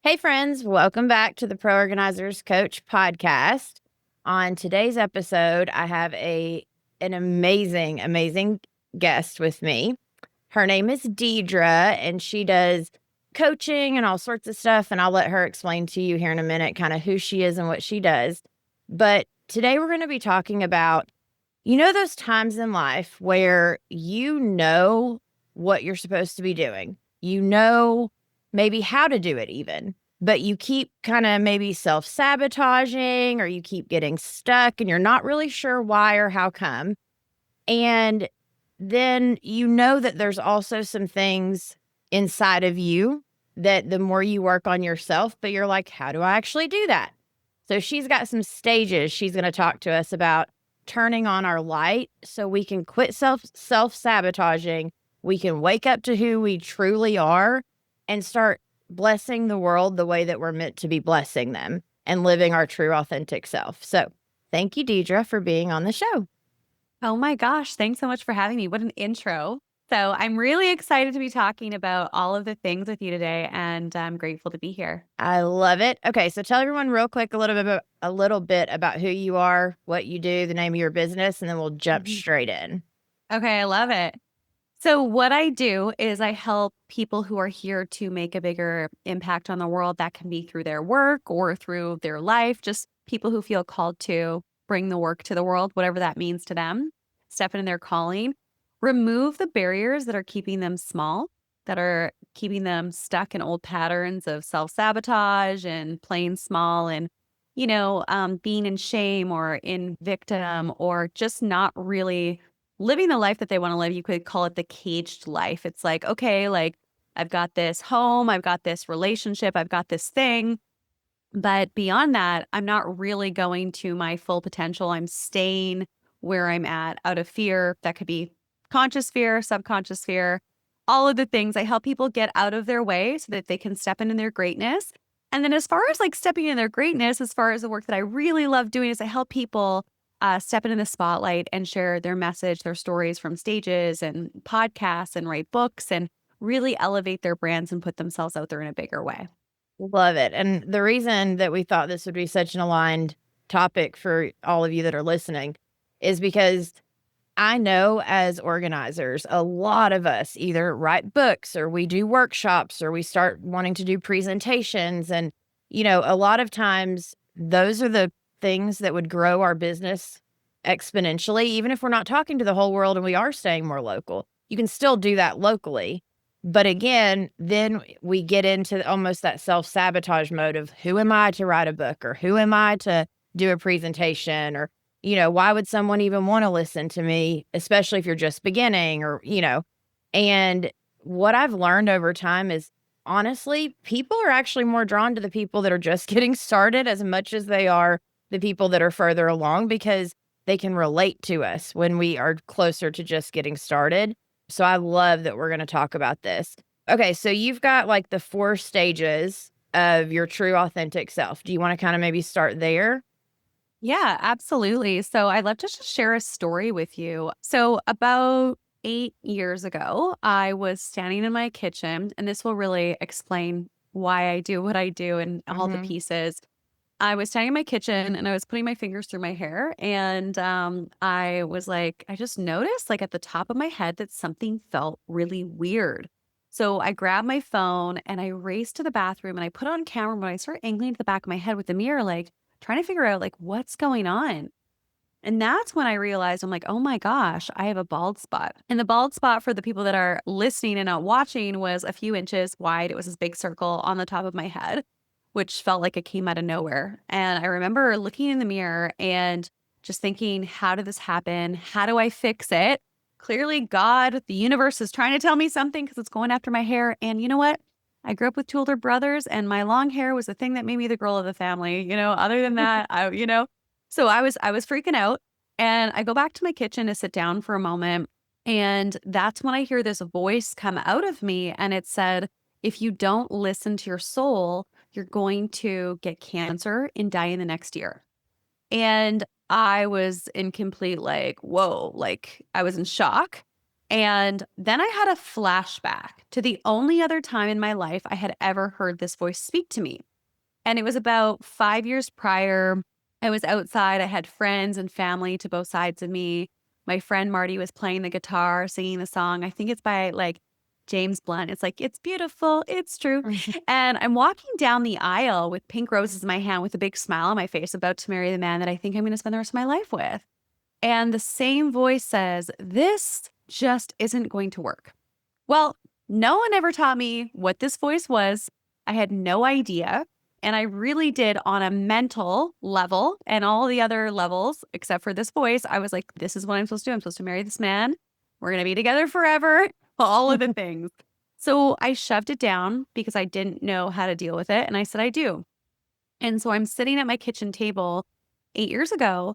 Hey, friends, welcome back to the Pro Organizers Coach podcast. On today's episode, I have an amazing guest with me. Her name is Deidre, and she does coaching and all sorts of stuff. And I'll let her explain to you here in a minute kind of who she is and what she does. But today we're going to be talking about, those times in life where you know what you're supposed to be doing. You know maybe how to do it even, but you keep kind of maybe self-sabotaging or you keep getting stuck and you're not really sure why or how come. And then that there's also some things inside of you that the more you work on yourself, but you're like, how do I actually do that? So she's got some stages she's going to talk to us about turning on our light so we can quit self-sabotaging. We can wake up to who we truly are and start blessing the world the way that we're meant to be blessing them and living our true authentic self. So thank you, Deidre, for being on the show. Oh my gosh, thanks so much for having me. What an intro. So I'm really excited to be talking about all of the things with you today, and I'm grateful to be here. I love it. Okay, so tell everyone real quick a little bit about who you are, what you do, the name of your business, and then we'll jump Mhm. straight in. Okay, I love it. So what I do is I help people who are here to make a bigger impact on the world. That can be through their work or through their life, just people who feel called to bring the work to the world, whatever that means to them, step into their calling, remove the barriers that are keeping them small, that are keeping them stuck in old patterns of self-sabotage and playing small and, being in shame or in victim or just not really living the life that they want to live. You could call it the caged life. It's like, okay, like I've got this home, I've got this relationship, I've got this thing. But beyond that, I'm not really going to my full potential. I'm staying where I'm at out of fear. That could be conscious fear, subconscious fear, all of the things. I help people get out of their way so that they can step into their greatness. And then, as far as like stepping in their greatness, as far as the work that I really love doing, is I help people step into the spotlight and share their message, their stories from stages and podcasts and write books and really elevate their brands and put themselves out there in a bigger way. Love it. And the reason that we thought this would be such an aligned topic for all of you that are listening is because I know as organizers, a lot of us either write books or we do workshops or we start wanting to do presentations. And, a lot of times those are the things that would grow our business exponentially, even if we're not talking to the whole world and we are staying more local. You can still do that locally. But again, then we get into almost that self-sabotage mode of who am I to write a book or who am I to do a presentation or, why would someone even want to listen to me, especially if you're just beginning and what I've learned over time is honestly, people are actually more drawn to the people that are just getting started as much as they are the people that are further along because they can relate to us when we are closer to just getting started. So I love that we're going to talk about this. Okay, so you've got like the 4 stages of your true authentic self. Do you want to kind of maybe start there? Yeah, absolutely. So I'd love to just share a story with you. So about 8 years ago, I was standing in my kitchen, and this will really explain why I do what I do and all the Mhm. pieces. I was standing in my kitchen and I was putting my fingers through my hair. And I was like, I just noticed like at the top of my head that something felt really weird. So I grabbed my phone and I raced to the bathroom and I put on camera. When I started angling to the back of my head with the mirror, like trying to figure out like what's going on. And that's when I realized I'm like, oh my gosh, I have a bald spot. And the bald spot, for the people that are listening and not watching, was a few inches wide. It was this big circle on the top of my head, which felt like it came out of nowhere. And I remember looking in the mirror and just thinking, how did this happen? How do I fix it? Clearly, God, the universe is trying to tell me something because it's going after my hair. And you know what? I grew up with 2 older brothers, and my long hair was the thing that made me the girl of the family. Other than that, so I was freaking out, and I go back to my kitchen to sit down for a moment, and that's when I hear this voice come out of me, and it said, if you don't listen to your soul, you're going to get cancer and die in the next year. And I was in complete like, whoa, like I was in shock. And then I had a flashback to the only other time in my life I had ever heard this voice speak to me. And it was about 5 years prior. I was outside. I had friends and family to both sides of me. My friend Marty was playing the guitar, singing the song. I think it's by like James Blunt. It's like, it's beautiful, it's true. And I'm walking down the aisle with pink roses in my hand with a big smile on my face, about to marry the man that I think I'm going to spend the rest of my life with. And the same voice says, this just isn't going to work. Well, no one ever taught me what this voice was. I had no idea. And I really did, on a mental level and all the other levels, except for this voice, I was like, this is what I'm supposed to do. I'm supposed to marry this man. We're going to be together forever. All of the things. So I shoved it down because I didn't know how to deal with it. And I said, I do. And so I'm sitting at my kitchen table 8 years ago,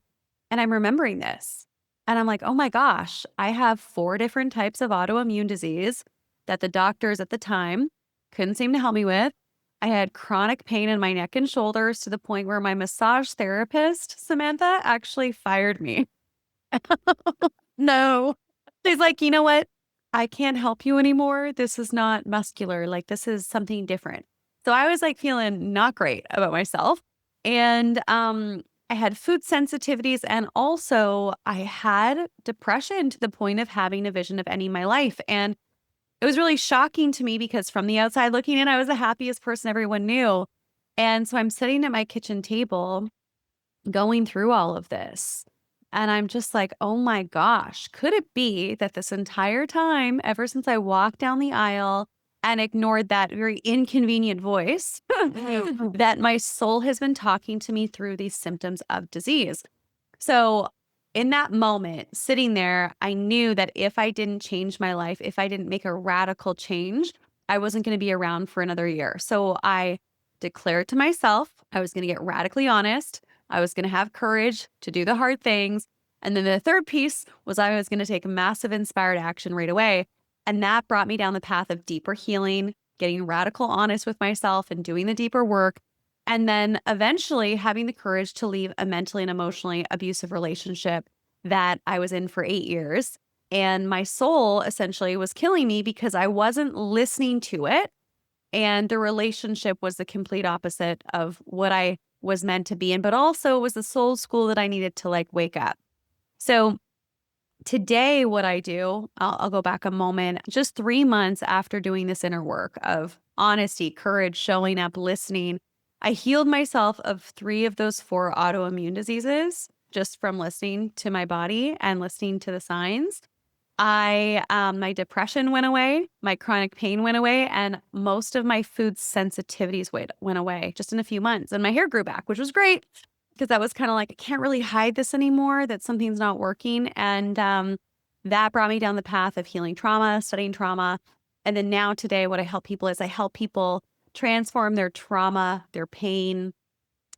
and I'm remembering this. And I'm like, oh my gosh, I have 4 different types of autoimmune disease that the doctors at the time couldn't seem to help me with. I had chronic pain in my neck and shoulders to the point where my massage therapist, Samantha, actually fired me. No. She's like, you know what? I can't help you anymore. This is not muscular. Like, this is something different. So I was like feeling not great about myself. And I had food sensitivities, and also I had depression to the point of having a vision of ending my life. And it was really shocking to me because from the outside looking in, I was the happiest person everyone knew. And so I'm sitting at my kitchen table going through all of this. And I'm just like, oh my gosh, could it be that this entire time, ever since I walked down the aisle and ignored that very inconvenient voice, that my soul has been talking to me through these symptoms of disease? So in that moment, sitting there, I knew that if I didn't change my life, if I didn't make a radical change, I wasn't going to be around for another year. So I declared to myself I was going to get radically honest. I was going to have courage to do the hard things. And then the third piece was I was going to take massive inspired action right away. And that brought me down the path of deeper healing, getting radical honest with myself and doing the deeper work. And then eventually having the courage to leave a mentally and emotionally abusive relationship that I was in for 8 years. And my soul essentially was killing me because I wasn't listening to it. And the relationship was the complete opposite of what I was meant to be in, but also it was the soul school that I needed to like wake up. So today, what I do, I'll go back a moment, just 3 months after doing this inner work of honesty, courage, showing up, listening, I healed myself of 3 of those 4 autoimmune diseases just from listening to my body and listening to the signs. My depression went away, my chronic pain went away, and most of my food sensitivities went away just in a few months. And my hair grew back, which was great because that was kind of like, I can't really hide this anymore, that something's not working. And that brought me down the path of healing trauma, studying trauma. And then now today, what I help people is I help people transform their trauma, their pain,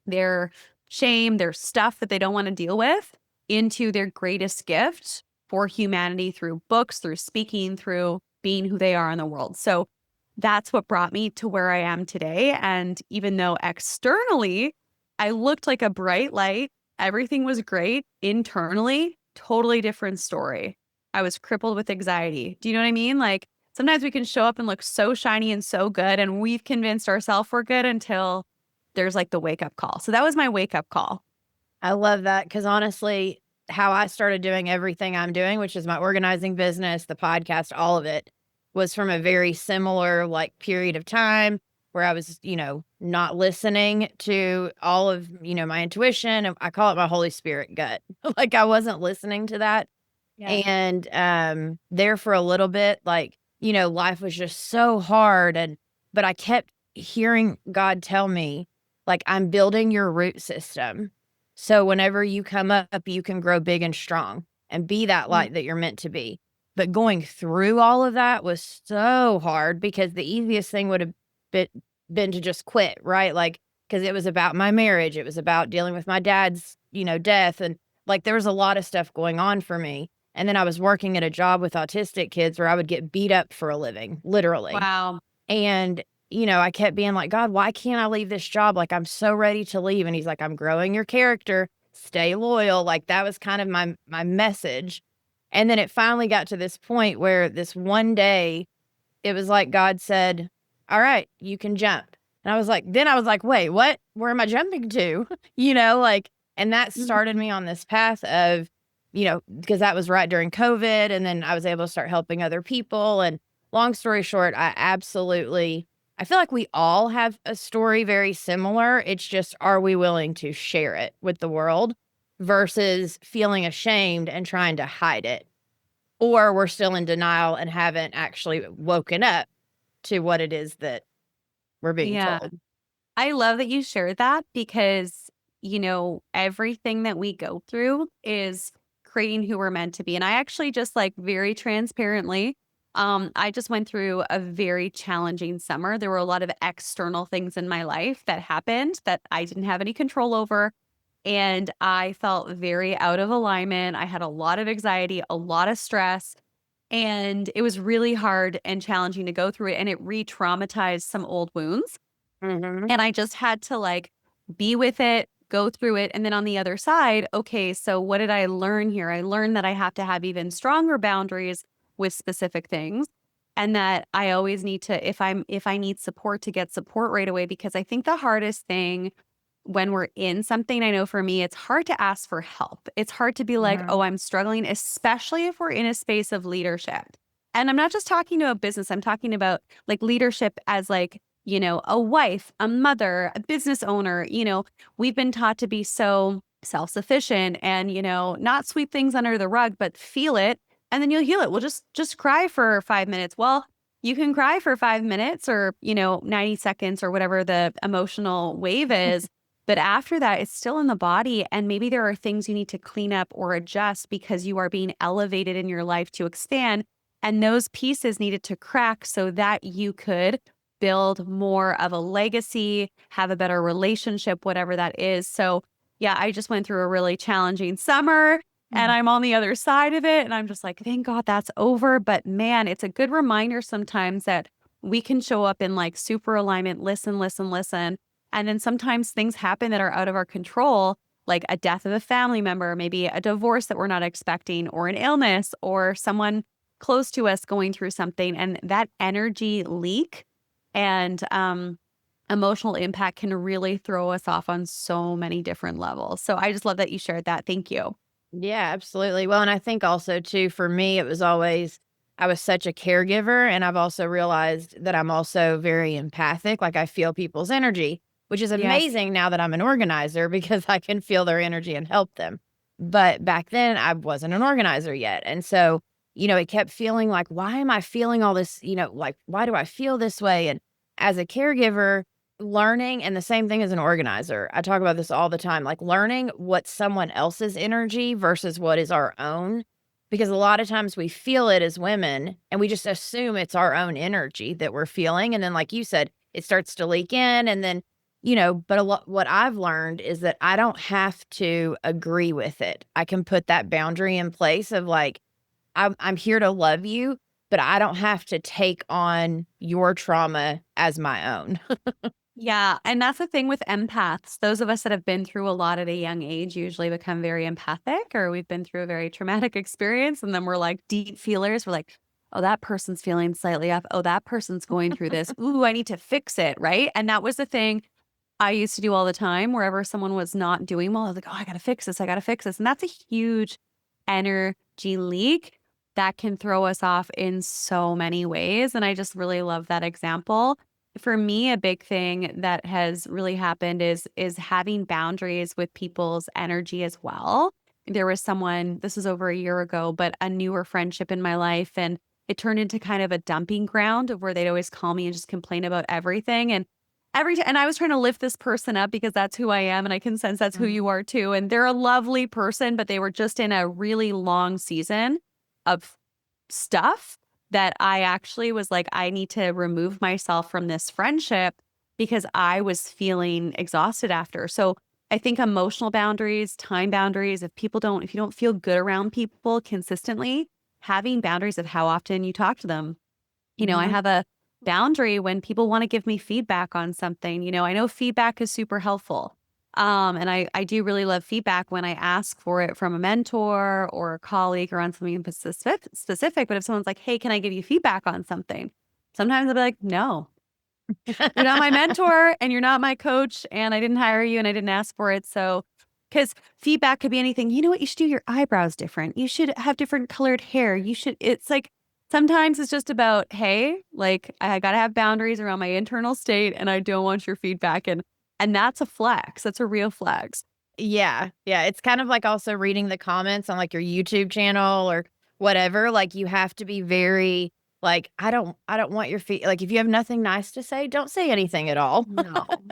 their shame, their stuff that they don't want to deal with into their greatest gift for humanity through books, through speaking, through being who they are in the world. So that's what brought me to where I am today. And even though externally I looked like a bright light, everything was great, internally, totally different story. I was crippled with anxiety. Do you know what I mean? Like sometimes we can show up and look so shiny and so good, and we've convinced ourselves we're good until there's like the wake up call. So that was my wake up call. I love that because honestly, how I started doing everything I'm doing, which is my organizing business, the podcast, all of it, was from a very similar like period of time where I was, not listening to all of, my intuition. I call it my Holy Spirit gut. Like I wasn't listening to that. Yeah. And there for a little bit, like, life was just so hard. But I kept hearing God tell me, like, I'm building your root system. So whenever you come up, you can grow big and strong and be that light that you're meant to be. But going through all of that was so hard because the easiest thing would have been to just quit, right? Like, because it was about my marriage. It was about dealing with my dad's, death. And like, there was a lot of stuff going on for me. And then I was working at a job with autistic kids where I would get beat up for a living, literally. Wow. And I kept being like, God, why can't I leave this job? Like, I'm so ready to leave. And he's like, I'm growing your character. Stay loyal. Like, that was kind of my message. And then it finally got to this point where this one day, it was like God said, all right, you can jump. And I was like, wait, what? Where am I jumping to? Like, and that started Mhm. me on this path of, because that was right during COVID. And then I was able to start helping other people. And long story short, I feel like we all have a story very similar. It's just, are we willing to share it with the world versus feeling ashamed and trying to hide it? Or we're still in denial and haven't actually woken up to what it is that we're being Yeah. told. I love that you shared that because, everything that we go through is creating who we're meant to be. And I actually just like very transparently, I just went through a very challenging summer. There were a lot of external things in my life that happened that I didn't have any control over. And I felt very out of alignment. I had a lot of anxiety, a lot of stress. And it was really hard and challenging to go through it. And it re traumatized some old wounds. Mhm. And I just had to like be with it, go through it. And then on the other side, okay, so what did I learn here? I learned that I have to have even stronger boundaries with specific things. And that I always need to, if I need support, to get support right away. Because I think the hardest thing when we're in something, I know for me, it's hard to ask for help. It's hard to be like, oh, Mhm. I'm struggling, especially if we're in a space of leadership. And I'm not just talking to a business, I'm talking about like leadership as like, a wife, a mother, a business owner. We've been taught to be so self sufficient and, not sweep things under the rug, but feel it and then you'll heal it. Well, just cry for 5 minutes. Well, you can cry for 5 minutes or, 90 seconds or whatever the emotional wave is. But after that, it's still in the body. And maybe there are things you need to clean up or adjust because you are being elevated in your life to expand. And those pieces needed to crack so that you could build more of a legacy, have a better relationship, whatever that is. So, yeah, I just went through a really challenging summer and Mhm. I'm on the other side of it. And I'm just like, thank God that's over. But man, it's a good reminder sometimes that we can show up in like super alignment, listen, listen, listen. And then sometimes things happen that are out of our control, like a death of a family member, maybe a divorce that we're not expecting, or an illness, or someone close to us going through something. And that energy leak and emotional impact can really throw us off on so many different levels. So I just love that you shared that. Thank you. Yeah, absolutely. Well, and I think also too, for me, it was always, I was such a caregiver. And I've also realized that I'm also very empathic. Like I feel people's energy, which is Yes. amazing now that I'm an organizer because I can feel their energy and help them. But back then I wasn't an organizer yet. And so, it kept feeling like, why am I feeling all this? Like, why do I feel this way? And as a caregiver, learning, and the same thing as an organizer. I talk about this all the time, like learning what someone else's energy versus what is our own. Because a lot of times we feel it as women and we just assume it's our own energy that we're feeling. And then, like you said, it starts to leak in. And then, but a lot, what I've learned is that I don't have to agree with it. I can put that boundary in place of like, I'm here to love you, but I don't have to take on your trauma as my own. Yeah. And that's the thing with empaths. Those of us that have been through a lot at a young age usually become very empathic, or we've been through a very traumatic experience. And then we're like deep feelers. We're like, oh, that person's feeling slightly off. Oh, that person's going through this. Ooh, I need to fix it. Right. And that was the thing I used to do all the time. Wherever someone was not doing well, I was like, oh, I got to fix this. I got to fix this. And that's a huge energy leak that can throw us off in so many ways. And I just really love that example. For me, a big thing that has really happened is having boundaries with people's energy as well. There was someone, this was over a year ago, but a newer friendship in my life, and it turned into kind of a dumping ground of where they'd always call me and just complain about everything. And every time, and I was trying to lift this person up because that's who I am, and I can sense that's who you are too. And they're a lovely person, but they were just in a really long season of stuff that I actually was like, I need to remove myself from this friendship because I was feeling exhausted after. So I think emotional boundaries, time boundaries, if you don't feel good around people consistently, having boundaries of how often you talk to them. I Mhm. have a boundary when people want to give me feedback on something. I know feedback is super helpful. And I do really love feedback when I ask for it from a mentor or a colleague or on something specific. But if someone's like, hey, can I give you feedback on something? Sometimes I'll be like, no, you're not my mentor and you're not my coach. And I didn't hire you and I didn't ask for it. So, because feedback could be anything. You know what? You should do your eyebrows different. You should have different colored hair. It's like, sometimes it's just about, hey, like I got to have boundaries around my internal state and I don't want your feedback. And that's a flex. That's a real flex. Yeah. Yeah. It's kind of like also reading the comments on like your YouTube channel or whatever. Like you have to be very like, I don't want your feet. Like if you have nothing nice to say, don't say anything at all.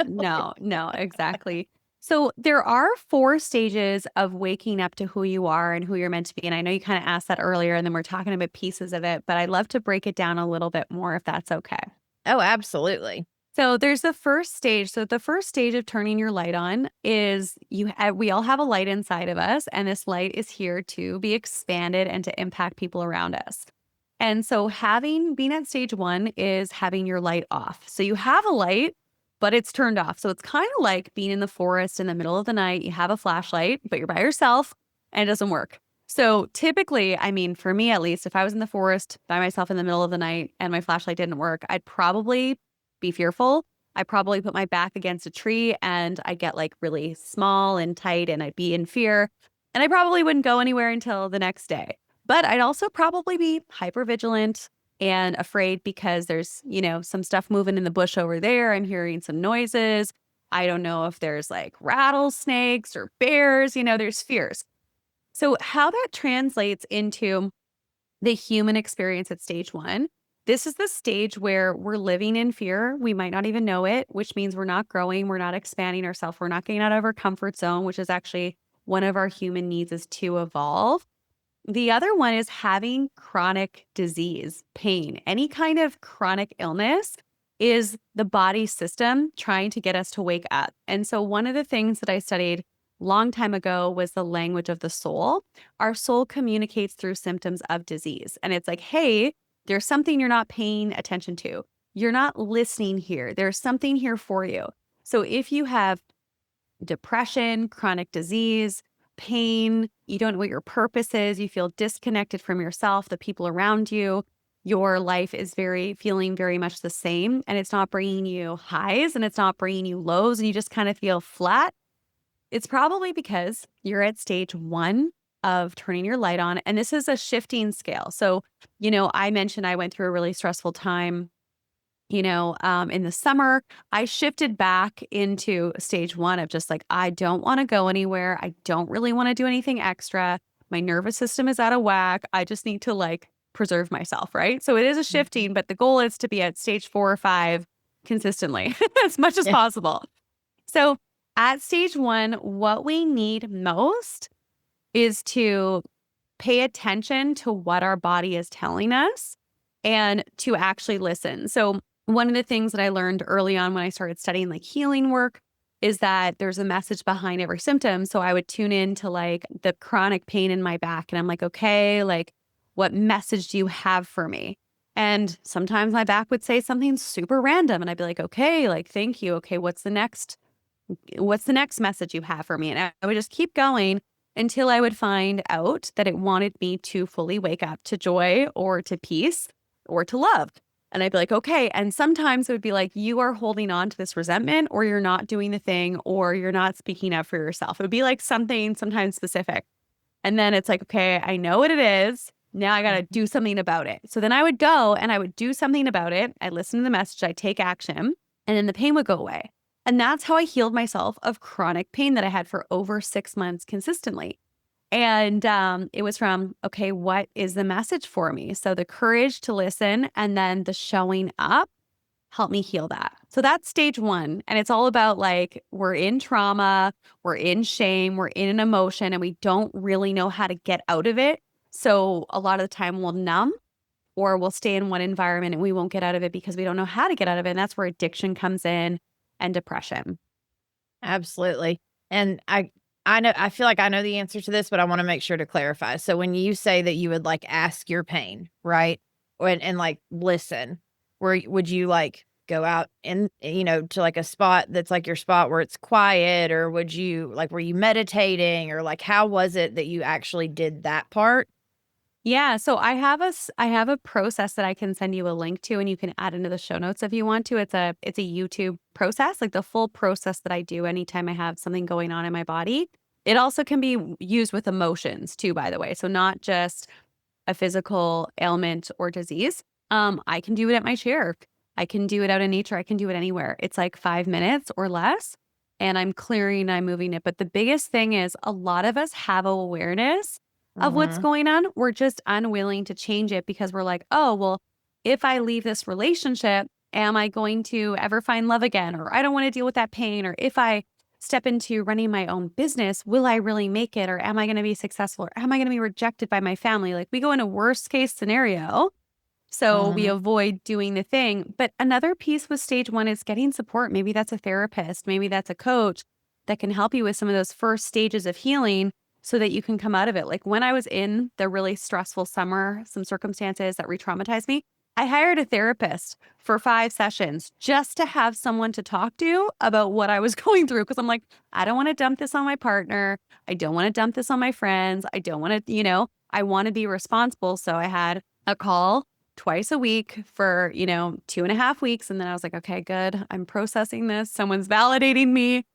No, exactly. So there are 4 stages of waking up to who you are and who you're meant to be. And I know you kind of asked that earlier, and then we're talking about pieces of it, but I'd love to break it down a little bit more if that's okay. Oh, absolutely. So there's the first stage. So the first stage of turning your light on is we all have a light inside of us, and this light is here to be expanded and to impact people around us. And so being at stage 1 is having your light off. So you have a light, but it's turned off. So it's kind of like being in the forest in the middle of the night. You have a flashlight, but you're by yourself and it doesn't work. So typically, I mean, for me at least, if I was in the forest by myself in the middle of the night and my flashlight didn't work, I'd probably be fearful. I probably put my back against a tree and I get like really small and tight and I'd be in fear. And I probably wouldn't go anywhere until the next day. But I'd also probably be hyper vigilant and afraid because there's, some stuff moving in the bush over there. I'm hearing some noises. I don't know if there's like rattlesnakes or bears, there's fears. So how that translates into the human experience at stage 1. This is the stage where we're living in fear. We might not even know it, which means we're not growing. We're not expanding ourselves. We're not getting out of our comfort zone, which is actually one of our human needs is to evolve. The other one is having chronic disease, pain. Any kind of chronic illness is the body system trying to get us to wake up. And so one of the things that I studied long time ago was the language of the soul. Our soul communicates through symptoms of disease. And it's like, hey, there's something you're not paying attention to. You're not listening here. There's something here for you. So if you have depression, chronic disease, pain, you don't know what your purpose is, you feel disconnected from yourself, the people around you, your life is feeling very much the same, and it's not bringing you highs and it's not bringing you lows, and you just kind of feel flat. It's probably because you're at stage 1 of turning your light on, and this is a shifting scale. So, I mentioned I went through a really stressful time in the summer. I shifted back into stage 1 of just like, I don't want to go anywhere. I don't really want to do anything extra. My nervous system is out of whack. I just need to like preserve myself, right? So it is a shifting, but the goal is to be at stage 4 or 5 consistently as much as possible. So at stage 1, what we need most is to pay attention to what our body is telling us and to actually listen. So one of the things that I learned early on when I started studying like healing work is that there's a message behind every symptom. So I would tune in to like the chronic pain in my back and I'm like, okay, like what message do you have for me? And sometimes my back would say something super random and I'd be like, okay, like, thank you. Okay, what's the next message you have for me? And I would just keep going until I would find out that it wanted me to fully wake up to joy or to peace or to love. And I'd be like, okay. And sometimes it would be like, you are holding on to this resentment, or you're not doing the thing, or you're not speaking up for yourself. It would be like something sometimes specific. And then it's like, okay, I know what it is. Now I got to do something about it. So then I would go and I would do something about it. I listen to the message, I take action, and then the pain would go away. And that's how I healed myself of chronic pain that I had for over 6 months consistently. And it was from, okay, what is the message for me? So the courage to listen and then the showing up helped me heal that. So that's stage 1. And it's all about like, we're in trauma, we're in shame, we're in an emotion, and we don't really know how to get out of it. So a lot of the time we'll numb or we'll stay in one environment and we won't get out of it because we don't know how to get out of it. And that's where addiction comes in and depression. Absolutely. And I feel like I know the answer to this, but I want to make sure to clarify. So when you say that you would like ask your pain, right? And like listen, would you like go out in, to like a spot that's like your spot where it's quiet, or were you meditating, or like how was it that you actually did that part? Yeah, so I have a process that I can send you a link to, and you can add into the show notes if you want to. It's a YouTube process, like the full process that I do anytime I have something going on in my body. It also can be used with emotions too, by the way. So not just a physical ailment or disease. I can do it at my chair. I can do it out in nature. I can do it anywhere. It's like 5 minutes or less, and I'm clearing, I'm moving it. But the biggest thing is a lot of us have awareness of what's Mhm. going on. We're just unwilling to change it because we're like, oh, well, if I leave this relationship, am I going to ever find love again? Or I don't want to deal with that pain. Or if I step into running my own business, will I really make it? Or am I going to be successful? Or am I going to be rejected by my family? Like we go in a worst case scenario. So we Mhm. avoid doing the thing. But another piece with stage one is getting support. Maybe that's a therapist, maybe that's a coach that can help you with some of those first stages of healing so that you can come out of it. Like when I was in the really stressful summer, some circumstances that re traumatized me, I hired a therapist for 5 sessions just to have someone to talk to about what I was going through. Cause I'm like, I don't want to dump this on my partner. I don't want to dump this on my friends. I don't want to, I want to be responsible. So I had a call twice a week for, 2.5 weeks. And then I was like, okay, good. I'm processing this. Someone's validating me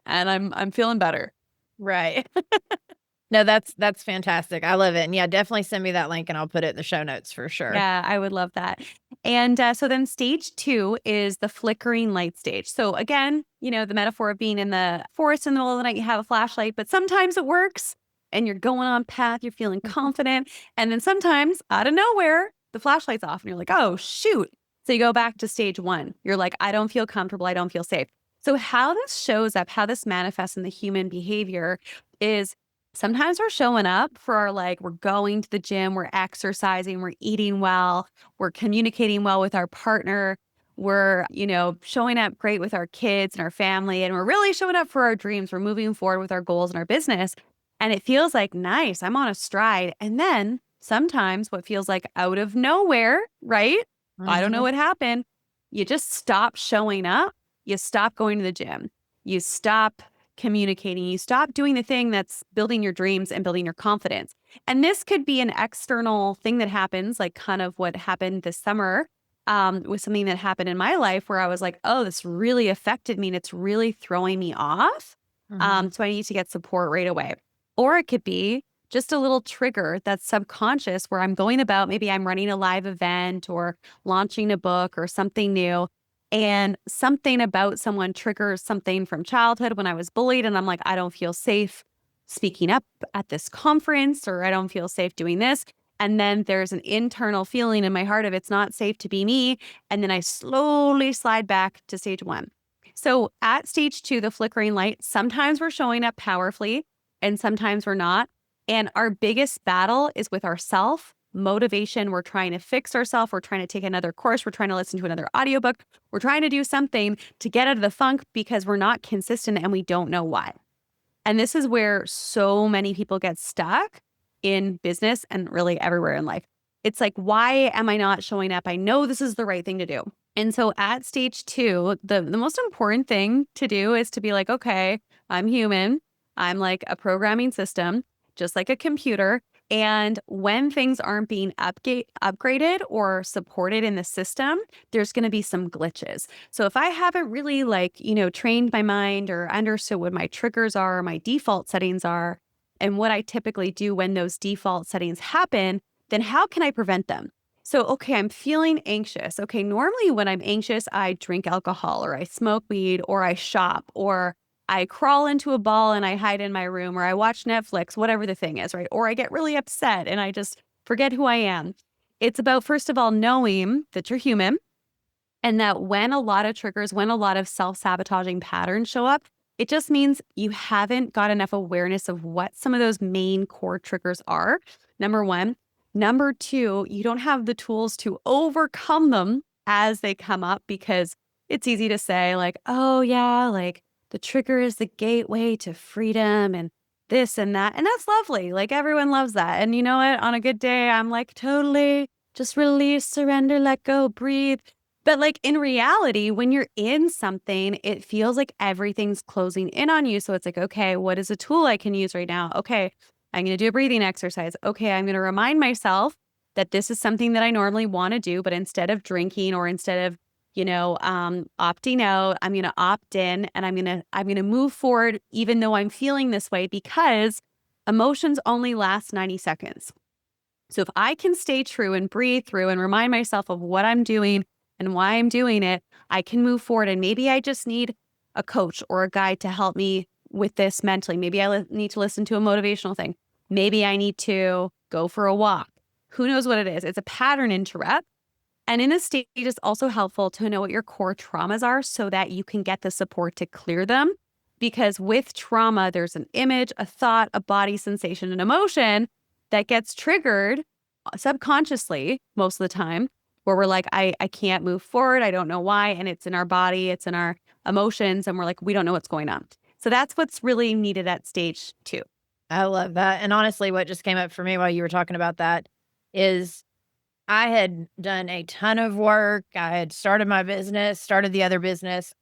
and I'm feeling better. Right. No, that's fantastic. I love it. And yeah, definitely send me that link and I'll put it in the show notes for sure. Yeah, I would love that. And so then stage two is the flickering light stage. So again, the metaphor of being in the forest in the middle of the night, you have a flashlight, but sometimes it works and you're going on path, you're feeling confident. And then sometimes out of nowhere, the flashlight's off and you're like, oh, shoot. So you go back to stage one. You're like, I don't feel comfortable. I don't feel safe. So how this shows up, how this manifests in the human behavior is sometimes we're showing up for our we're going to the gym, we're exercising, we're eating well, we're communicating well with our partner, we're, showing up great with our kids and our family, and we're really showing up for our dreams. We're moving forward with our goals and our business. And it feels like nice, I'm on a stride. And then sometimes what feels like out of nowhere, right? I don't know Mhm. what happened. You just stop showing up. You stop going to the gym. You stop communicating. You stop doing the thing that's building your dreams and building your confidence. And this could be an external thing that happens, like kind of what happened this summer with something that happened in my life where I was like, oh, this really affected me and it's really throwing me off. Mhm. So I need to get support right away. Or it could be just a little trigger that's subconscious where I'm going about, maybe I'm running a live event or launching a book or something new, and something about someone triggers something from childhood when I was bullied. And I'm like, I don't feel safe speaking up at this conference, or I don't feel safe doing this. And then there's an internal feeling in my heart of it's not safe to be me. And then I slowly slide back to stage one. So at stage two, the flickering light, sometimes we're showing up powerfully and sometimes we're not. And our biggest battle is with ourself motivation. We're trying to fix ourselves. We're trying to take another course. We're trying to listen to another audiobook. We're trying to do something to get out of the funk because we're not consistent and we don't know why. And this is where so many people get stuck in business and really everywhere in life. It's like, why am I not showing up? I know this is the right thing to do. And so at stage two, the most important thing to do is to be like, okay, I'm human. I'm like a programming system, just like a computer. And when things aren't being upgraded or supported in the system, there's going to be some glitches. So if I haven't really trained my mind or understood what my triggers are, my default settings are, and what I typically do when those default settings happen, then how can I prevent them? So, okay, I'm feeling anxious. Okay, normally when I'm anxious, I drink alcohol or I smoke weed or I shop or I crawl into a ball and I hide in my room or I watch Netflix, whatever the thing is, right? Or I get really upset and I just forget who I am. It's about, first of all, knowing that you're human and that when a lot of triggers, when a lot of self-sabotaging patterns show up, it just means you haven't got enough awareness of what some of those main core triggers are. Number one. Number two, you don't have the tools to overcome them as they come up because it's easy to say, like, oh, yeah, like the trigger is the gateway to freedom and this and that. And that's lovely. Like everyone loves that. And you know what? On a good day, I'm like, totally just release, surrender, let go, breathe. But like in reality, when you're in something, it feels like everything's closing in on you. So it's like, okay, what is a tool I can use right now? Okay, I'm going to do a breathing exercise. Okay, I'm going to remind myself that this is something that I normally want to do, but instead of drinking or instead of, opting out, I'm going to opt in and I'm going to move forward even though I'm feeling this way because emotions only last 90 seconds. So if I can stay true and breathe through and remind myself of what I'm doing and why I'm doing it, I can move forward. And maybe I just need a coach or a guide to help me with this mentally. Maybe I need to listen to a motivational thing. Maybe I need to go for a walk. Who knows what it is? It's a pattern interrupt. And in a stage, it's also helpful to know what your core traumas are so that you can get the support to clear them. Because with trauma, there's an image, a thought, a body sensation, an emotion that gets triggered subconsciously most of the time, where we're like, I can't move forward. I don't know why. And it's in our body, it's in our emotions. And we're like, we don't know what's going on. So that's what's really needed at stage 2. I love that. And honestly, what just came up for me while you were talking about that is I had done a ton of work. I had started my business, started the other business,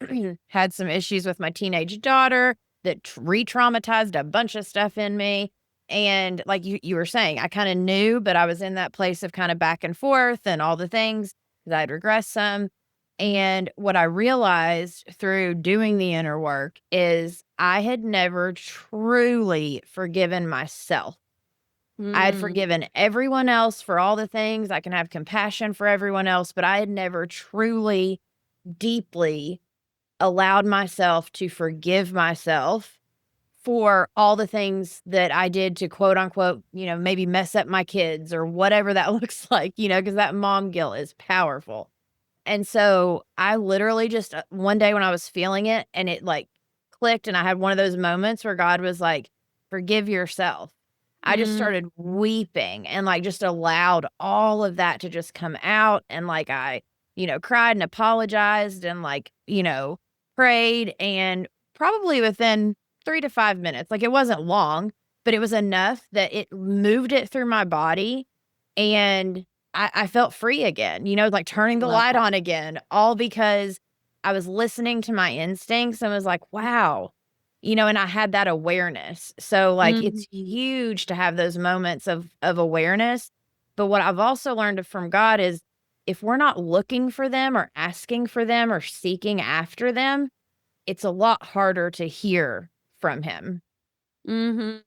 had some issues with my teenage daughter that re-traumatized a bunch of stuff in me. And like you were saying, I kind of knew, but I was in that place of kind of back and forth and all the things because I'd regressed some. And what I realized through doing the inner work is I had never truly forgiven myself. I had Mm, forgiven everyone else for all the things. I can have compassion for everyone else, but I had never truly, deeply allowed myself to forgive myself for all the things that I did to quote unquote, maybe mess up my kids or whatever that looks like, because that mom guilt is powerful. And so I literally just one day when I was feeling it and it like clicked and I had one of those moments where God was like, forgive yourself. I just mm, started weeping and like just allowed all of that to just come out. And like I, cried and apologized and like, prayed. And probably within 3 to 5 minutes, like it wasn't long, but it was enough that it moved it through my body. And I felt free again, like turning the love light that. on again, all because I was listening to my instincts and was like, wow, and I had that awareness. So like Mm, it's huge to have those moments of awareness. But what I've also learned from God is if we're not looking for them or asking for them or seeking after them, it's a lot harder to hear from him. mhm.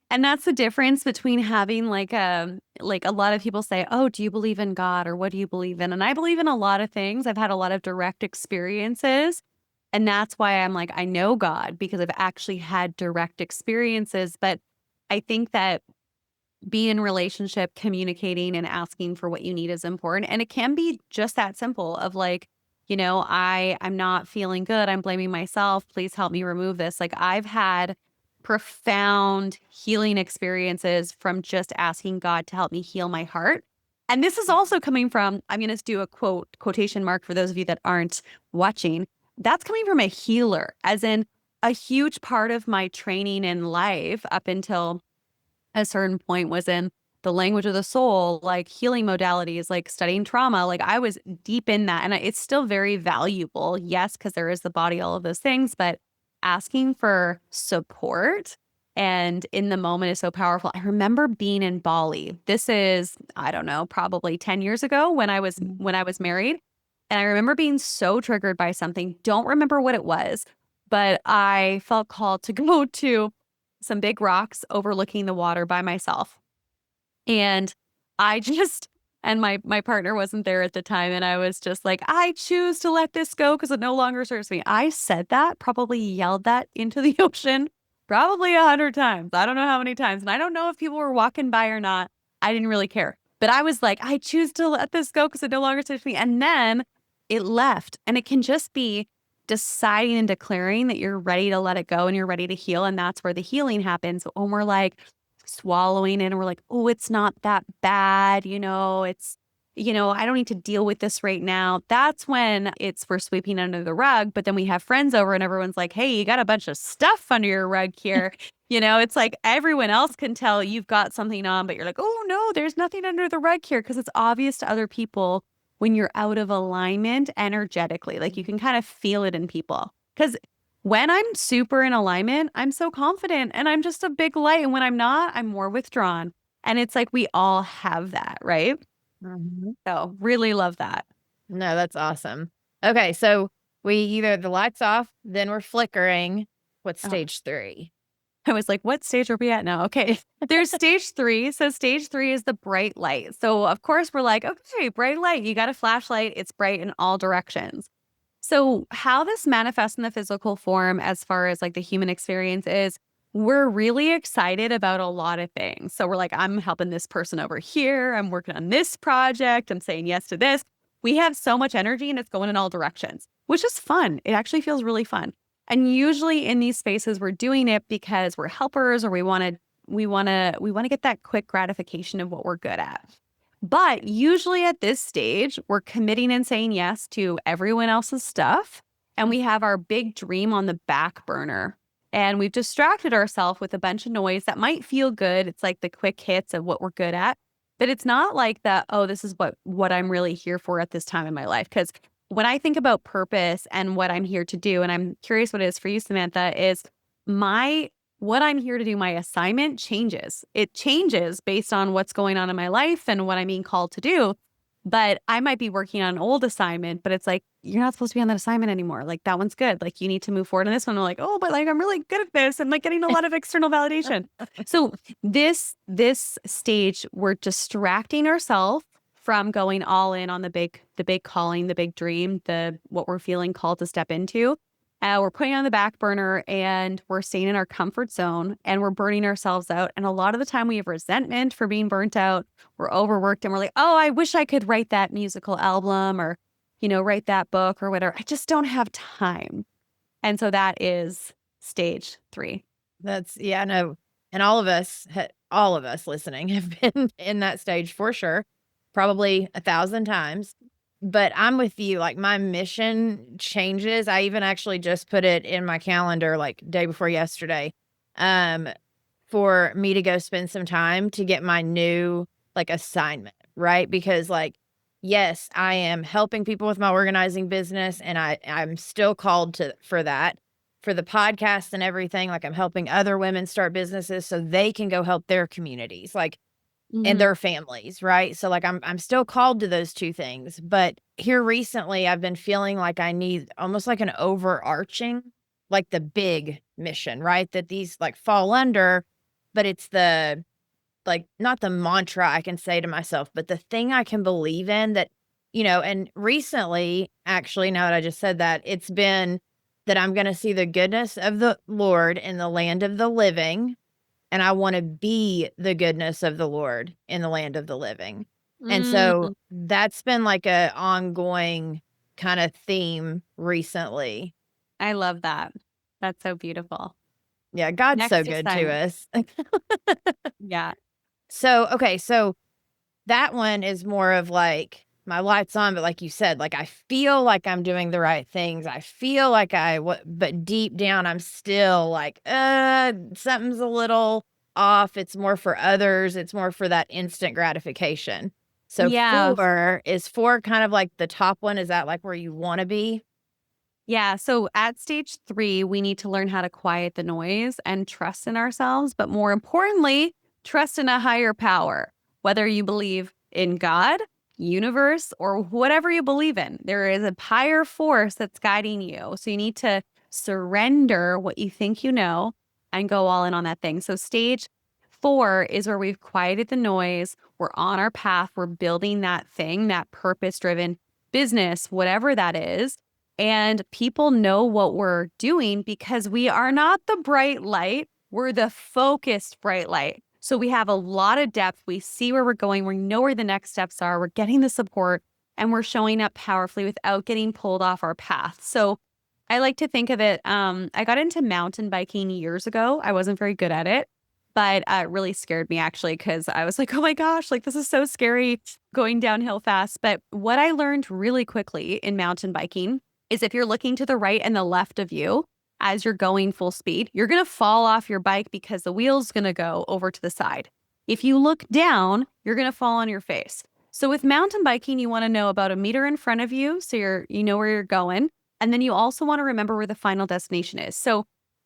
And that's the difference between having like a lot of people say, "Oh, do you believe in God or what do you believe in?" And I believe in a lot of things. I've had a lot of direct experiences, and that's why I'm like I know God because I've actually had direct experiences, but I think that being in relationship, communicating and asking for what you need is important. And it can be just that simple of like, I'm not feeling good. I'm blaming myself. Please help me remove this. Like I've had profound healing experiences from just asking God to help me heal my heart. And this is also coming from, I'm going to do a quotation mark for those of you that aren't watching. That's coming from a healer, as in a huge part of my training in life up until a certain point was in the language of the soul, like healing modalities, like studying trauma. Like I was deep in that. And it's still very valuable. Yes, because there is the body, all of those things, but asking for support and in the moment is so powerful. I remember being in Bali. This is, I don't know, probably 10 years ago when I was married. And I remember being so triggered by something. Don't remember what it was, but I felt called to go to some big rocks overlooking the water by myself. And I just and my partner wasn't there at the time and I was just like, "I choose to let this go because it no longer serves me." I said that, probably yelled that into the ocean probably 100 times. I don't know how many times. And I don't know if people were walking by or not. I didn't really care. But I was like, "I choose to let this go because it no longer serves me." And then it left. And it can just be deciding and declaring that you're ready to let it go and you're ready to heal. And that's where the healing happens. When we're like swallowing it and we're like, oh, it's not that bad. I don't need to deal with this right now. That's when we're sweeping under the rug. But then we have friends over and everyone's like, hey, you got a bunch of stuff under your rug here. It's like everyone else can tell you've got something on, but you're like, oh, no, there's nothing under the rug here because it's obvious to other people when you're out of alignment energetically. Like you can kind of feel it in people. Because when I'm super in alignment, I'm so confident and I'm just a big light. And when I'm not, I'm more withdrawn. And it's like we all have that, right? Mhm. So really love that. No, that's awesome. Okay, so we either the lights off, then we're flickering. What's Oh, stage 3? I was like, what stage are we at now? Okay. There's stage 3. So stage 3 is the bright light. So of course we're like, okay, bright light. You got a flashlight. It's bright in all directions. So how this manifests in the physical form as far as like the human experience is we're really excited about a lot of things. So we're like, I'm helping this person over here. I'm working on this project. I'm saying yes to this. We have so much energy and it's going in all directions, which is fun. It actually feels really fun. And usually in these spaces, we're doing it because we're helpers or we want to get that quick gratification of what we're good at. But usually at this stage, we're committing and saying yes to everyone else's stuff. And we have our big dream on the back burner. And we've distracted ourselves with a bunch of noise that might feel good. It's like the quick hits of what we're good at. But it's not like that, oh, this is what I'm really here for at this time in my life. Because when I think about purpose and what I'm here to do, and I'm curious what it is for you, Samantha, is my what I'm here to do, my assignment changes. It changes based on what's going on in my life and what I'm being called to do. But I might be working on an old assignment, but it's like, you're not supposed to be on that assignment anymore. Like that one's good. Like you need to move forward on this one. I'm like, oh, but like I'm really good at this. I'm like getting a lot of external validation. So this stage, we're distracting ourselves from going all in on the big calling, the big dream, the what we're feeling called to step into. We're putting it on the back burner and we're staying in our comfort zone and we're burning ourselves out. And a lot of the time we have resentment for being burnt out. We're overworked and we're like, oh, I wish I could write that musical album or, write that book or whatever. I just don't have time. And so that is stage 3. That's yeah, no. And all of us listening have been in that stage for sure, probably 1,000 times. But I'm with you, like, my mission changes. I even actually just put it in my calendar, like, day before yesterday, um, for me to go spend some time to get my new, like, assignment, right? Because, like, yes, I am helping people with my organizing business, and I'm still called to for that. For the podcast and everything, like, I'm helping other women start businesses so they can go help their communities, like, and Mhm. their families, right? So, like, I'm still called to those 2 things, but here recently, I've been feeling like I need almost like an overarching, like, the big mission, right? That these, like, fall under, but it's the like, not the mantra I can say to myself, but the thing I can believe in that, and recently, actually, now that I just said that, it's been that I'm gonna see the goodness of the Lord in the land of the living, and I wanna be the goodness of the Lord in the land of the living. And so Mm, that's been like a ongoing kinda theme recently. I love that. That's so beautiful. Yeah, God's so Next good to assignment. us. Yeah. So that one is more of like my lights on, but like you said, like I feel like I'm doing the right things. I feel like but deep down, I'm still like, something's a little off. It's more for others. It's more for that instant gratification. So Yeah. 4 kind of like the top one? Is that like where you want to be? Yeah. So at stage 3, we need to learn how to quiet the noise and trust in ourselves. But more importantly, trust in a higher power, whether you believe in God, universe, or whatever you believe in. There is a higher force that's guiding you. So you need to surrender what you think you know and go all in on that thing. So stage 4 is where we've quieted the noise. We're on our path. We're building that thing, that purpose driven business, whatever that is, and people know what we're doing because we are not the bright light. We're the focused bright light. So we have a lot of depth. We see where we're going. We know where the next steps are. We're getting the support and we're showing up powerfully without getting pulled off our path. So I like to think of it. I got into mountain biking years ago. I wasn't very good at it, but it really scared me actually because I was like, oh my gosh, like this is so scary going downhill fast. But what I learned really quickly in mountain biking is if you're looking to the right and the left of you as you're going full speed, you're going to fall off your bike because the wheel's going to go over to the side. If you look down, you're going to fall on your face. So with mountain biking, you want to know about a meter in front of you. So you know where you're going. And then you also want to remember where the final destination is. So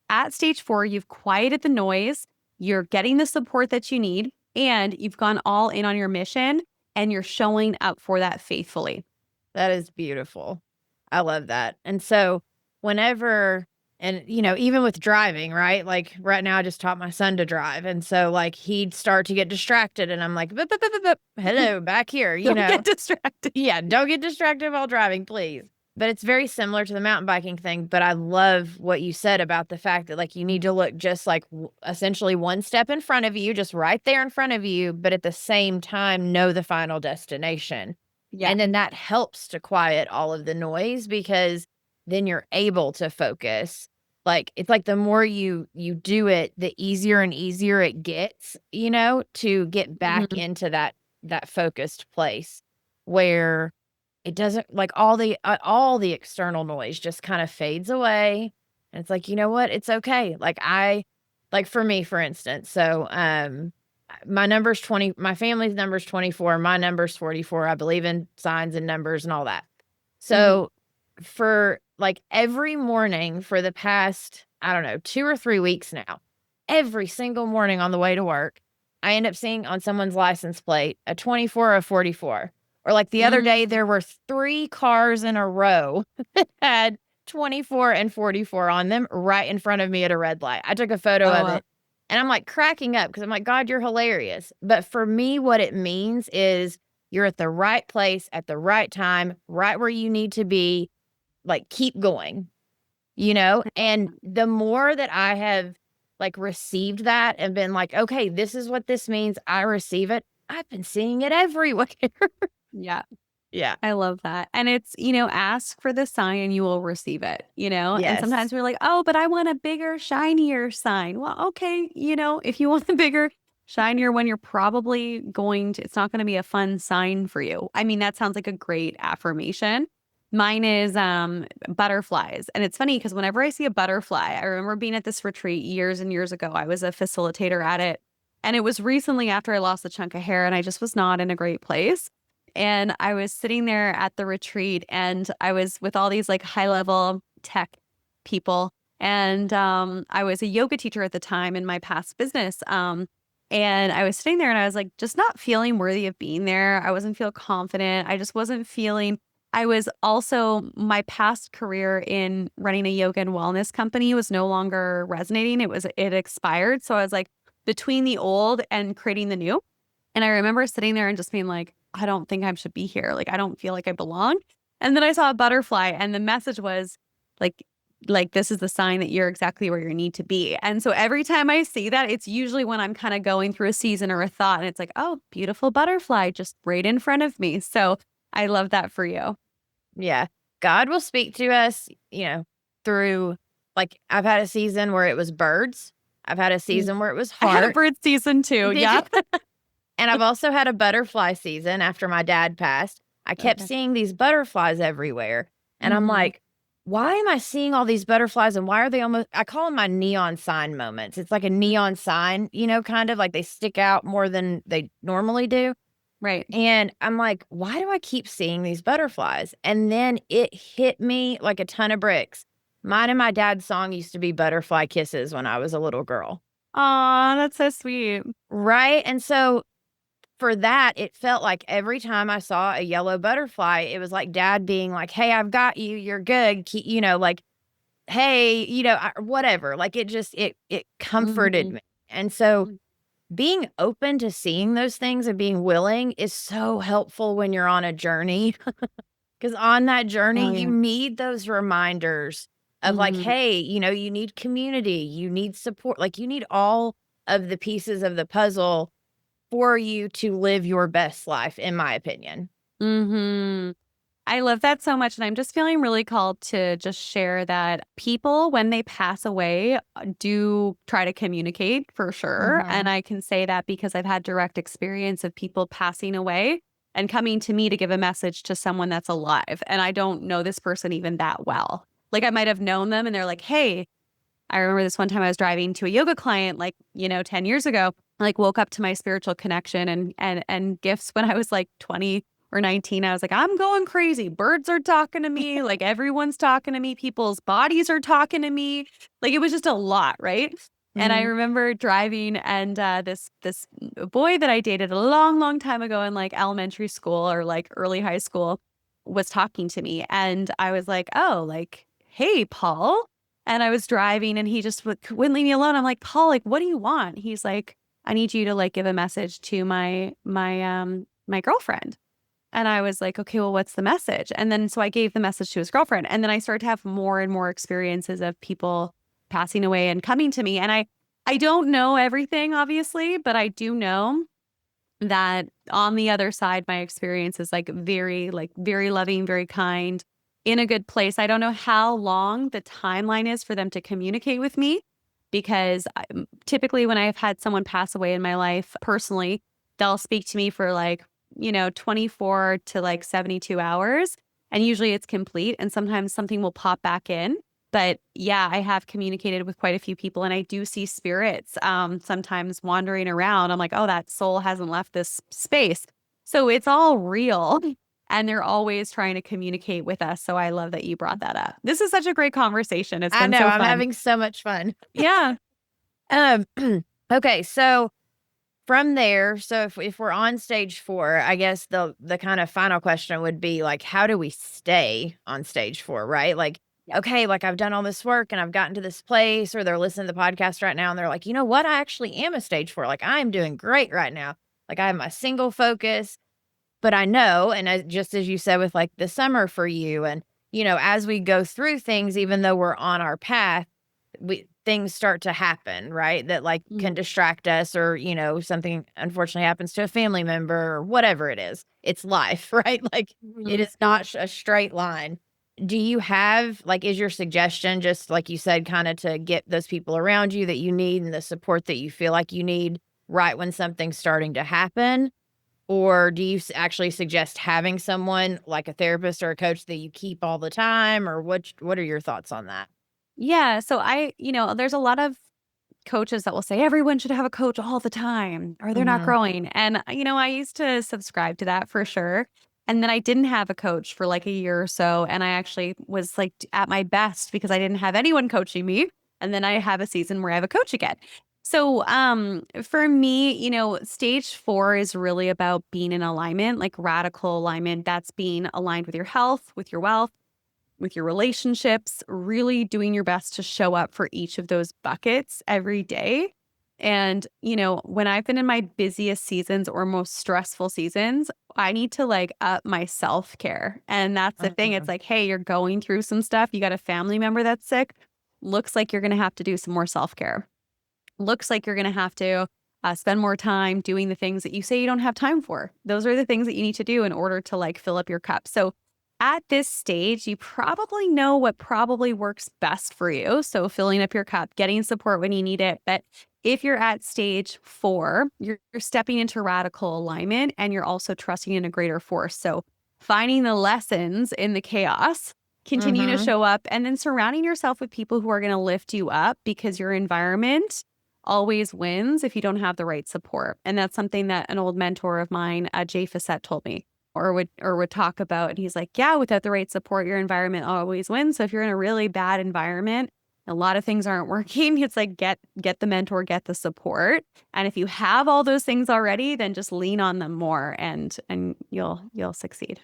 at stage 4, you've quieted the noise, you're getting the support that you need, and you've gone all in on your mission and you're showing up for that faithfully. That is beautiful. I love that. And so whenever, and even with driving, right? Like right now I just taught my son to drive. And so like he'd start to get distracted and I'm like, "Bup, bup, bup, bup, bup. Hello, back here, Don't get distracted. Yeah, don't get distracted while driving, please. But it's very similar to the mountain biking thing. But I love what you said about the fact that like you need to look just like essentially one step in front of you, just right there in front of you, but at the same time, know the final destination. Yeah. And then that helps to quiet all of the noise because then you're able to focus. Like it's like the more you do it, the easier and easier it gets, to get back into that focused place where it doesn't like all the external noise just kind of fades away. And it's like, you know what? It's okay. Like for me, for instance, so my number's 20, my family's number's 24, my number's 44. I believe in signs and numbers and all that. So for like every morning for the past, I don't know, 2 or 3 weeks now, every single morning on the way to work, I end up seeing on someone's license plate a 24 or a 44. Or like the other day, there were 3 cars in a row that had 24 and 44 on them right in front of me at a red light. I took a photo of it and I'm like cracking up because I'm like, God, you're hilarious. But for me, what it means is you're at the right place at the right time, right where you need to be. Like, keep going, And the more that I have like received that and been like, okay, this is what this means. I receive it. I've been seeing it everywhere. Yeah. Yeah. I love that. And it's, ask for the sign and you will receive it, And Yes. sometimes we're like, oh, but I want a bigger, shinier sign. Well, okay. If you want a bigger, shinier one, you're probably it's not going to be a fun sign for you. I mean, that sounds like a great affirmation. Mine is butterflies. And it's funny because whenever I see a butterfly, I remember being at this retreat years and years ago. I was a facilitator at it. And it was recently after I lost a chunk of hair and I just was not in a great place. And I was sitting there at the retreat and I was with all these like high level tech people. And I was a yoga teacher at the time in my past business. And I was sitting there and I was like, just not feeling worthy of being there. I wasn't feel confident. I just wasn't feeling. I was also, my past career in running a yoga and wellness company was no longer resonating. It expired. So I was like between the old and creating the new. And I remember sitting there and just being like, I don't think I should be here. Like, I don't feel like I belong. And then I saw a butterfly and the message was like, this is the sign that you're exactly where you need to be. And so every time I see that, it's usually when I'm kind of going through a season or a thought and it's like, oh, beautiful butterfly just right in front of me. So I love that for you. Yeah. God will speak to us, through like I've had a season where it was birds. I've had a season where it was heart. I had a bird season too. Yeah. And I've also had a butterfly season after my dad passed. I kept seeing these butterflies everywhere. And I'm like, why am I seeing all these butterflies and why are they I call them my neon sign moments. It's like a neon sign, kind of like they stick out more than they normally do. Right. And I'm like, why do I keep seeing these butterflies? And then it hit me like a ton of bricks. Mine and my dad's song used to be Butterfly Kisses when I was a little girl. Aw, that's so sweet. Right. And so for that, it felt like every time I saw a yellow butterfly, it was like dad being like, hey, I've got you. You're good. Like, hey, whatever. Like it comforted me. And so being open to seeing those things and being willing is so helpful when you're on a journey. Because on that journey, you need those reminders of like, hey, you need community, you need support, like you need all of the pieces of the puzzle for you to live your best life, in my opinion. I love that so much. And I'm just feeling really called to just share that people, when they pass away, do try to communicate for sure. And I can say that because I've had direct experience of people passing away and coming to me to give a message to someone that's alive. And I don't know this person even that well. Like I might have known them and they're like, hey, I remember this one time I was driving to a yoga client, like, 10 years ago, like woke up to my spiritual connection and gifts when I was like 20 or 19. I was like, I'm going crazy. Birds are talking to me. Like everyone's talking to me. People's bodies are talking to me. Like it was just a lot. Right. And I Mhm. remember driving and this boy that I dated a long, long time ago in like elementary school or like early high school was talking to me. And I was like, oh, like, hey, Paul. And I was driving and he just wouldn't leave me alone. I'm like, Paul, like, what do you want? He's like, I need you to like give a message to my girlfriend. And I was like, okay, well, what's the message? And then so I gave the message to his girlfriend. And then I started to have more and more experiences of people passing away and coming to me. And I don't know everything, obviously, but I do know that on the other side, my experience is like very loving, very kind, in a good place. I don't know how long the timeline is for them to communicate with me because typically when I've had someone pass away in my life personally, they'll speak to me for like, 24 to like 72 hours. And usually it's complete. And sometimes something will pop back in. But yeah, I have communicated with quite a few people and I do see spirits sometimes wandering around. I'm like, oh, that soul hasn't left this space. So it's all real and they're always trying to communicate with us. So I love that you brought that up. This is such a great conversation. It's I been know, so I'm fun. having so much fun. Yeah. Um, okay, so from there, so if we're on stage 4, I guess the kind of final question would be like, how do we stay on stage 4, right? Like, Yeah. okay, like I've done all this work and I've gotten to this place, or they're listening to the podcast right now and they're like, you know what? I actually am a stage 4. Like I'm doing great right now. Like I have my single focus, but I know, and just as you said with like the summer for you, and as we go through things, even though we're on our path, things start to happen, right? That like can Mhm. distract us, or something unfortunately happens to a family member or whatever it is. It's life, right? Like it Mhm. is not a straight line. Do you have like, is your suggestion just like you said, kind of to get those people around you that you need and the support that you feel like you need right when something's starting to happen? Or do you actually suggest having someone like a therapist or a coach that you keep all the time? Or what are your thoughts on that? Yeah. So there's a lot of coaches that will say everyone should have a coach all the time or they're not Mhm. growing. And, I used to subscribe to that for sure. And then I didn't have a coach for like a year or so. And I actually was like at my best because I didn't have anyone coaching me. And then I have a season where I have a coach again. So for me, stage 4 is really about being in alignment, like radical alignment. That's being aligned with your health, with your wealth, with your relationships, really doing your best to show up for each of those buckets every day. And, when I've been in my busiest seasons or most stressful seasons, I need to like up my self care. And that's the thing. It's Mhm. like, hey, you're going through some stuff. You got a family member that's sick. Looks like you're going to have to do some more self care. Looks like you're going to have to spend more time doing the things that you say you don't have time for. Those are the things that you need to do in order to like fill up your cup. So at this stage, you probably know what probably works best for you. So filling up your cup, getting support when you need it. But if you're at stage 4, you're stepping into radical alignment and you're also trusting in a greater force. So finding the lessons in the chaos, continue to Mhm. show up, and then surrounding yourself with people who are going to lift you up because your environment always wins if you don't have the right support. And that's something that an old mentor of mine, Jay Facette, told me or would talk about. And he's like, yeah, without the right support, your environment always wins. So if you're in a really bad environment, a lot of things aren't working. It's like get the mentor, get the support. And if you have all those things already, then just lean on them more and you'll succeed.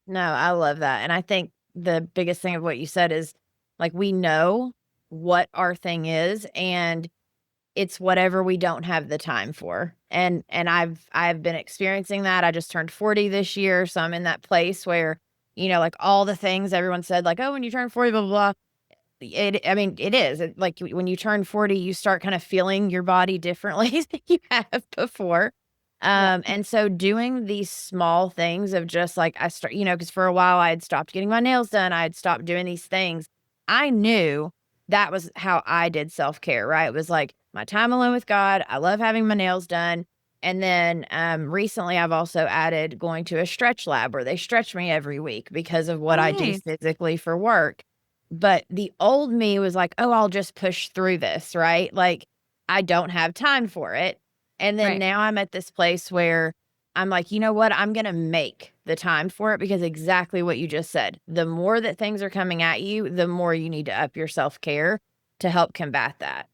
No, I love that, and I think the biggest thing of what you said is, like, we know what our thing is, and it's whatever we don't have the time for, and I've been experiencing that. I just turned 40 this year, so I'm in that place where, like, all the things everyone said, like, "Oh, when you turn 40, blah, blah, blah." I mean, it is. Like, when you turn 40, you start kinda feeling your body differently than you have before. Yeah. And so doing these small things of just, like, I start because for a while I had stopped getting my nails done, I had stopped doing these things. I knew that was how I did self-care, right? It was, like, my time alone with God, I love having my nails done, and then, recently, I've also added going to a stretch lab where they stretch me every week because of Oh, what I do nice. physically for work. But the old me was like, oh, I'll just push through this, right? Like, I don't have time for it. And then Right. now I'm at this place where I'm like, you know what? I'm going to make the time for it because exactly what you just said. The more that things are coming at you, the more you need to up your self care to help combat that.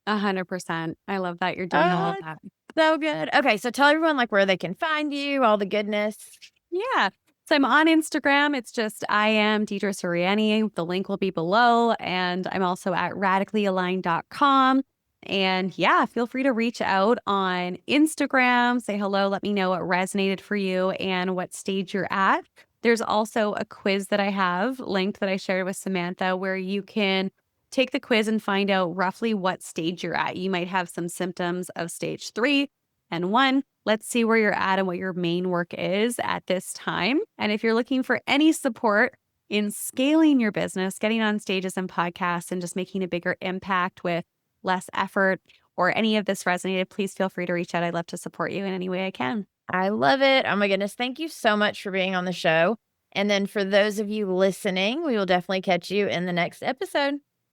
100%. I love that you're doing all Oh, of it's that. so good. Okay. So tell everyone like where they can find you, all the goodness. Yeah. So I'm on Instagram. It's just I am Deidre Siriani. The link will be below. And I'm also at radicallyaligned.com. And yeah, feel free to reach out on Instagram, say hello, let me know what resonated for you and what stage you're at. There's also a quiz that I have linked that I shared with Samantha where you can take the quiz and find out roughly what stage you're at. You might have some symptoms of stage 3 and 1. Let's see where you're at and what your main work is at this time. And if you're looking for any support in scaling your business, getting on stages and podcasts, and just making a bigger impact with less effort, or any of this resonated, please feel free to reach out. I'd love to support you in any way I can. I love it. Oh my goodness. Thank you so much for being on the show. And then for those of you listening, we will definitely catch you in the next episode.